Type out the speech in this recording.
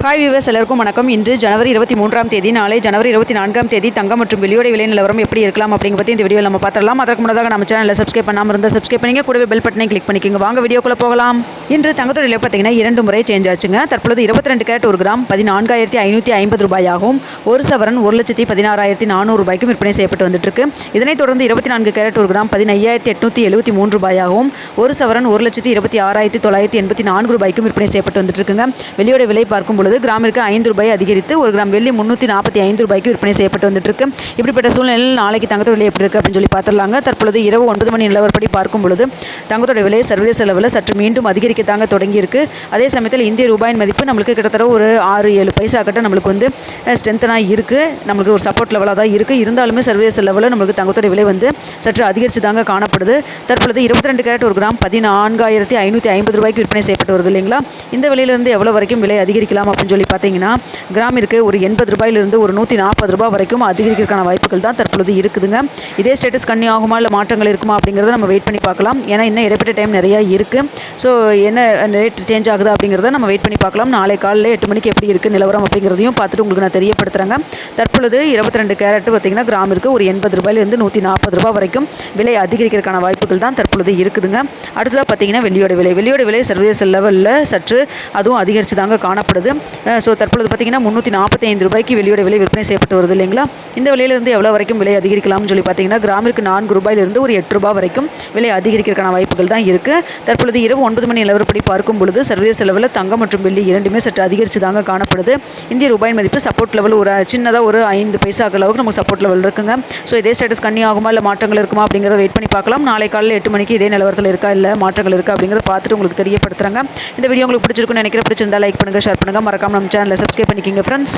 Hi viewers, எல்லாருக்கும் வணக்கம். இன்று ஜனவரி 23ஆம் தேதி, நாளை ஜனவரி 24ஆம் தேதி தங்கம் மற்றும் வெள்ளியோட விலை நிலவரம் எப்படி இருக்கலாம் அப்படிங்க பற்றி இந்த வீடியோவில் நம்ம பார்த்துடலாம். அதற்கு முன்னதாக நம்ம சேனலில் சப்ஸ்கிரைப் பண்ணாமல் இருந்தால் சப்ஸ்கிரைப் பண்ணிங்க, கூடவே பெல் பட்டனை கிளிக் பண்ணிக்கோங்க. வாங்க வீடியோக்குள்ளே போகலாம். இன்று தங்கத்தோட விலை பார்த்தீங்கன்னா 2 முறை சேஞ்ச் ஆச்சுங்க. தற்பொழுது 22 கேரட் 1 கிராம் 14,550 ரூபாயாகவும், ஒரு சவரன் 1,16,400 ரூபாய்க்கும் விற்பனை செய்யப்பட்டு வந்துட்டு இருக்கு. இதனைத் தொடர்ந்து 24 கேரட் 1 கிராம் 15,873 ரூபாயாகவும், ஒரு சவரன் 1,26,984 ரூபாய்க்கும் விற்பனை செய்யப்பட்டு வந்துட்டு இருக்குங்க. வெள்ளியோட விலை பார்க்கும் கிராமிற்கு 5 ரூபாய் அதிகரித்து 1 கிராம் வெள்ளி 345 ரூபாய்க்கு விற்பனை செய்யப்பட்டு வந்துட்டு இருக்கு. இப்படிப்பட்ட சூழ்நிலையில் நாளைக்கு தங்கத்தோட விலை எப்படி இருக்கு அப்படின்னு சொல்லி பார்த்துடலாங்க. தற்பொழுது இரவு 9 மணி நிலவரப்படி பார்க்கும் பொழுது தங்கத்தோட விலை சர்வதேச அளவில் சற்று மீண்டும் அதிகரிக்கத்தாங்க தொடங்கி இருக்கு. அதே சமயத்தில் இந்திய ரூபாயின் மதிப்பு நம்மளுக்கு கிட்டத்தட்ட ஒரு 6-7 பைசா கிட்ட நம்மளுக்கு வந்து ஸ்ட்ரென்த்தனாக இருக்கு. நம்மளுக்கு ஒரு சப்போர்ட் லெவலாக தான் இருக்கு. இருந்தாலுமே சர்வதேச லெவலில் நம்மளுக்கு தங்கத்தோட விலை வந்து சற்று அதிகரித்து தாங்க காணப்படுது. தற்பொழுது 22 கேரட் 1 கிராம் 14,550 ரூபாய்க்கு விற்பனை செய்யப்பட்டு வருது இல்லைங்களா. இந்த விலையிலிருந்து எவ்வளோ வரைக்கும் விலை அதிகரிக்கலாம் அப்படின்னு சொல்லி பார்த்தீங்கன்னா, கிராமிற்கு ஒரு 80 ரூபாயிலிருந்து ஒரு 140 ரூபாய் வரைக்கும் அதிகரிக்கிறதுக்கான வாய்ப்புகள் தான் தற்பொழுது இருக்குதுங்க. இதே ஸ்டேட்டஸ் கன்னியூ ஆகுமா இல்லை மாற்றங்கள் இருக்குமா அப்படிங்கிறத நம்ம வெயிட் பண்ணி பார்க்கலாம். ஏன்னா இன்னும் இடைப்பட்ட டைம் நிறையா இருக்குது. ஸோ என்ன ரேட் சேஞ்ச் ஆகுது அப்படிங்கிறத நம்ம வெயிட் பண்ணி பார்க்கலாம். நாளை காலையில் 8 மணிக்கு எப்படி இருக்குது நிலவரம் அப்படிங்கிறதையும் பார்த்துட்டு உங்களுக்கு நான் தெரியப்படுத்துகிறேங்க. தற்பொழுது 22 கேரட் பார்த்திங்கன்னா கிராமிற்கு ஒரு 80 ரூபாயிலிருந்து 140 ரூபாய் வரைக்கும் விலை அதிகரிக்கிறதுக்கான வாய்ப்புகள் தான் தற்பொழுது இருக்குதுங்க. அடுத்ததாக பார்த்தீங்கன்னா வெள்ளியோட விலை சர்வதேச லெவலில் சற்று அதுவும் அதிகரித்து தாங்க காணப்படுது. ஸோ தற்பொழுது பார்த்தீங்கன்னா 345 ரூபாய்க்கு வெள்ளியோட விலை விற்பனை செய்யப்பட்டு வருது இல்லைங்களா. இந்த விலையிலிருந்து எவ்வளோ வரைக்கும் விலை அதிகரிக்கலாம்னு சொல்லி பார்த்தீங்கன்னா, கிராமிற்கு 4 ரூபாயிலிருந்து ஒரு 8 ரூபாய் வரைக்கும் விலை அதிகரிக்கிறதுக்கான வாய்ப்புகள் தான் இருக்குது. தற்பொழுது இரவு 9 மணி நிலவரப்படி பார்க்கும் பொழுது சர்வதேச லெவலில் தங்கம் மற்றும் வெள்ளி இரண்டுமே சற்று அதிகரித்து தாங்க காணப்படுது. இந்திய ரூபாயின் மதிப்பு சப்போர்ட் லெவல் ஒரு சின்னதாக ஒரு 5 பைசா அளவுக்கு நமக்கு சப்போர்ட் லெவல் இருக்குங்க. ஸோ இதே ஸ்டேட்டஸ் கன்னி ஆகுமா இல்லை மாற்றங்கள் இருக்குமா அப்படிங்கிறத வெயிட் பண்ணி பார்க்கலாம். நாளை காலையில் 8 மணிக்கு இதே நிலவரத்தில் இருக்கா இல்லை மாற்றங்கள் இருக்கா அப்படிங்கிறத பார்த்துட்டு உங்களுக்கு தெரியப்படுத்துறாங்க. இந்த வீடியோ உங்களுக்கு பிடிச்சிருக்குன்னு நினைக்கிறேன். பிடிச்சிருந்தா லைக் பண்ணுங்கள், ஷேர் பண்ணுங்கள், மறக்காம நம்ம சேனலை சப்ஸ்கிரைப் பண்ணிக்கிங்க ஃப்ரெண்ட்ஸ்.